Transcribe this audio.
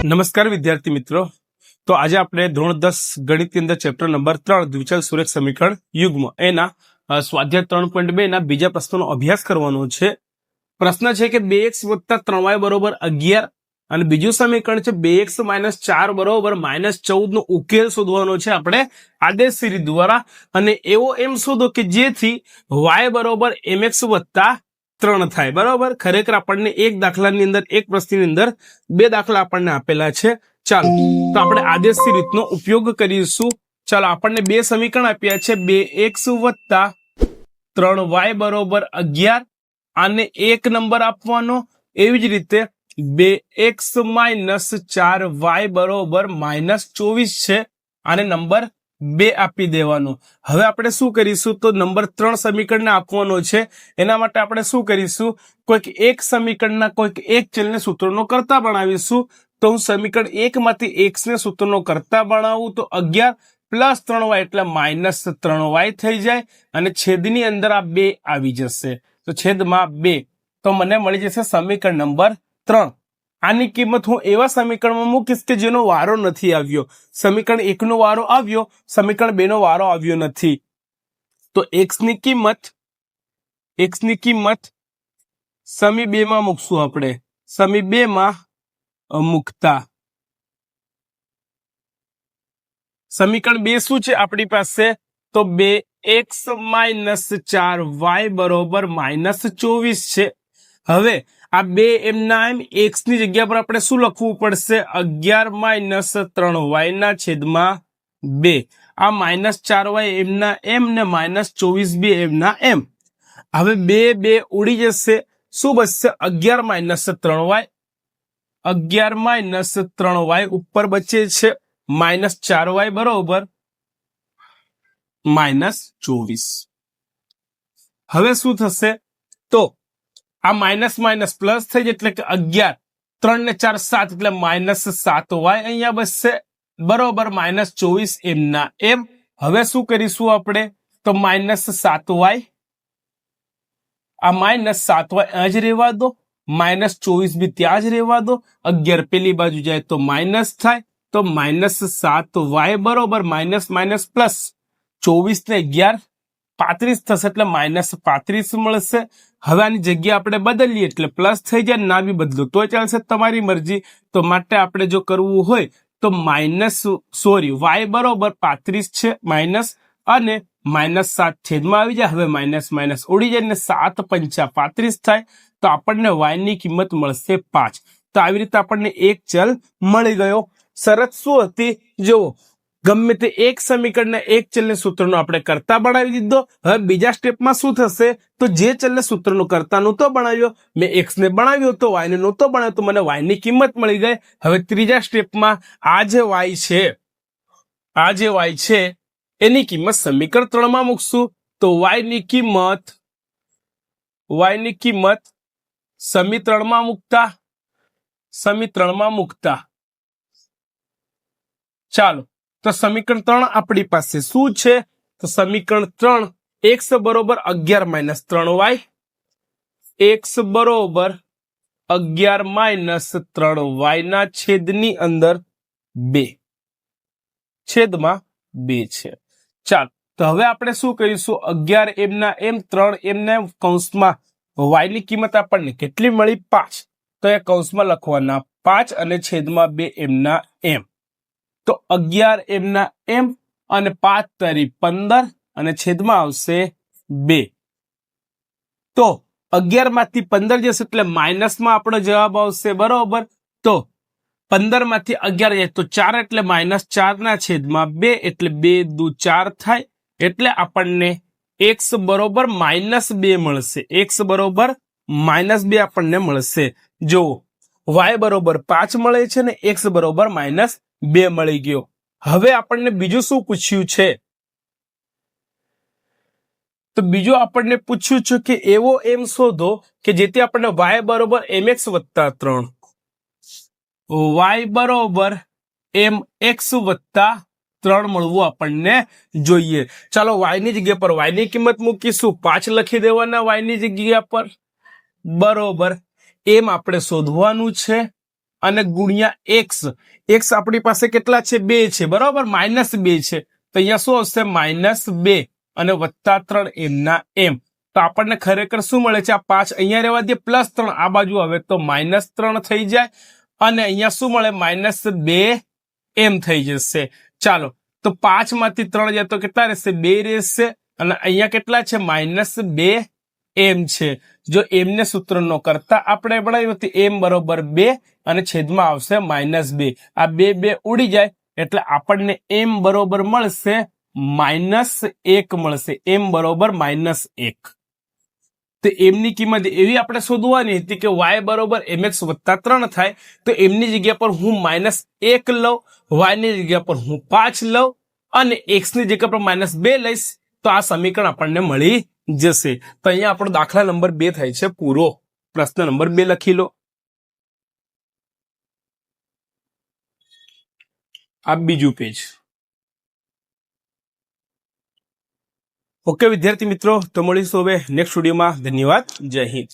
નમસ્કાર વિદ્યાર્થી મિત્રો, તો આજે આપણે ધોરણ 10 ગણિતની અંદર ચેપ્ટર નંબર 3 દ્વિચલ સુરેખ સમીકરણ યુગ્મ એના સ્વાધ્યાય 3.2 ના બીજા પ્રશ્નનો અભ્યાસ કરવાનો છે. પ્રશ્ન છે કે 2x + 3y = 11 અને બીજું સમીકરણ છે 2x - 4 = -14 નો ઉકેલ શોધવાનો છે આપણે આદેશ સિરીઝ દ્વારા. અને એવો એમ શોધો કે જેથી y = mx + 3 થાય. બરોબર. ખરેખર આપણને એક દાખલાની અંદર એક પ્રશ્નની અંદર બે દાખલા આપણને આપેલા છે. ચાલો તો આપણે આદેશી રીતનો ઉપયોગ કરીશું. ચાલો આપણને બે સમીકરણ આપ્યા છે 2x + 3y = 11 અને એક નંબર આપવાનો. એવી જ રીતે 2x - 4y = -24 છે અને નંબર 2 આપી દેવાનો. હવે આપણે શું કરીશું તો નંબર 3 સમીકરણને આપવાનો છે. એના માટે આપણે શું કરીશું, કોઈક એક સમીકરણના કોઈક એક ચલને સૂત્રનો કરતા બનાવીશું. તો હું સમીકરણ 1 માંથી x ને સૂત્રનો કરતા બનાવું તો 11 + 3y એટલે -3y થઈ જાય અને છેદની અંદર આ 2 આવી જશે. તો છેદમાં 2 તો મને મળી જશે સમીકરણ નંબર 3. આની કિંમત હું એવા સમીકરણમાં મૂકીશ કે જેનો વારો નથી આવ્યો. સમીકરણ 1 નો વારો આવ્યો, સમીકરણ 2 નો વારો આવ્યો નથી. તો x ની કિંમત સમી 2 માં મૂકશું આપણે. સમી 2 માં મૂકતા સમીકરણ 2 શું છે આપણી પાસે તો 2x - 4y = -24 છે. હવે આ બે એમના એમ x ની જગ્યા પર આપણે શું લખવું પડશે, 11 - 3y ના છેદમાં 2. આ -4y એમના એમ ને -24 બી એમના એમ. હવે 2 ઉડી જશે. શું બચશે, 11 - 3y. 11 - 3y ઉપર બચે છે -4y = -24. હવે શું થશે તો આ માઇનસ માઇનસ પ્લસ થઈ જાય એટલે કે 11 3 ને 4 7 એટલે -7y અહીંયા બચશે બરોબર -24 એમના એમ. હવે શું કરીશું આપણે તો -7y, આ -7y આ જ રહેવા દો, -24 બી ત્યાં જ રહેવા દો. 11 પેલી બાજુ જાય તો માઇનસ થાય તો -7y બરોબર માઇનસ પ્લસ 24 ને 11 35 થશે એટલે -35 મળશે. હવે આની જગ્યા આપણે બદલીએ એટલે પ્લસ થઈ જાય, ના બી બદલો તો ચાલશે, તમારી મરજી. તો માટે આપણે જો કરવું હોય તો y બરોબર 35 છે માઇનસ અને -7 છેદમાં આવી જાય. હવે માઇનસ ઉડી જાય ને 7 × 5 = 35 થાય. તો આપણને y ની કિંમત મળશે 5. તો આવી રીતે આપણને એક ચલ મળી ગયો. શરત શું હતી જુઓ, ગમે તે એક સમીકરણના એક ચલને સૂત્રનો આપણે કરતા બનાવી દીધો. હવે બીજા સ્ટેપમાં શું થશે તો જે ચલને સૂત્રનો કરતા નહોતો બનાવ્યો, મેં x ને બનાવ્યો તો y ને નહોતો બનાવ્યો, તો મને y ની કિંમત મળી ગઈ. હવે ત્રીજા સ્ટેપમાં આ જે y છે એની કિંમત સમીકરણ 3 માં મૂકશું. તો y ની કિંમત સમી 3 માં મૂકતા ચાલો તો સમીકરણ 3 આપણી પાસે શું છે તો સમીકરણ 3 x = 11 - 3y, x = 11 - 3y ના છેદની અંદર 2 છેદમાં 2 છે. ચાલો તો હવે આપણે શું કરીશું, 11 એમના એમ 3 એમના એમ કૌંસમાં y ની કિંમત આપણને કેટલી મળી 5. તો એ કૌંસમાં લખવાના 5 અને છેદમાં 2 એમના એમ. તો 11 એમના એમ અને 5 તારી 15 અને છેદમાં આવશે 2. તો 11 માંથી 15 જશે એટલે માઇનસમાં આપણો જવાબ આવશે બરોબર. તો 15 માંથી 11 જાય તો 4 એટલે -4 ના છેદમાં 2 એટલે 2 દુ 4 થાય. એટલે આપણને x બરોબર -2 મળશે. x બરોબર -2 આપણને મળશે. જો y બરોબર 5 મળે છે ને x બરોબર -2 મળી ગયો. હવે આપણને બીજું શું પૂછ્યું છે તો બીજું આપણને પૂછ્યું છે કે એવો એમ શોધો કે જેથી આપણને y = mx + 3, y = mx + 3 મળવું આપણને જોઈએ. ચાલો y ની જગ્યા પર y ની કિંમત મૂકીશું. 5 લખી દેવાના y ની જગ્યા પર. બરોબર એમ આપણે શોધવાનું છે અને ગુણ્યા એક્સ. એક્સ આપણી પાસે કેટલા છે? 2 છે, બરોબર, -2 છે. તો અહીંયા શું આવશે? -2 અને +3 એમના એમ. તો આપણને ખરેખર શું મળે છે? આ 5 અહીંયા રહેવા દે, +3 આ બાજુ આવે તો -3 થઈ જાય અને અહીંયા શું મળે? -2 એમ થઈ જશે. ચાલો, તો 5 માંથી 3 જાય તો કેટલા રહેશે? 2 રહેશે અને અહીંયા કેટલા છે? -2 એમ છે. જો એમને સૂત્ર નો કરતા આપણે બનાવ્યું હતું એમ બરોબર 2 અને છેદમાં આવશે -2. આ 2 ઉડી જાય એટલે આપણને એમ બરોબર મળશે -1 મળશે. એમ બરોબર -1. તો એમની કિંમત એવી આપણે શોધવાની હતી કે y બરોબર mx + 3 થાય. તો એમની જગ્યા પર હું -1 લઉં, y ની જગ્યા પર હું 5 લઉં અને x ની જગ્યા પર -2 લઈશ તો આ સમીકરણ આપણને મળી જશે. તો અહીંયા આપણો દાખલા નંબર 2 થાય છે પૂરો. પ્રશ્ન નંબર 2 લખી લો. આ બીજું પેજ. ઓકે વિદ્યાર્થી મિત્રો, તો મળીશું હવે નેક્સ્ટ વિડીયોમાં. ધન્યવાદ. જય હિન્દ.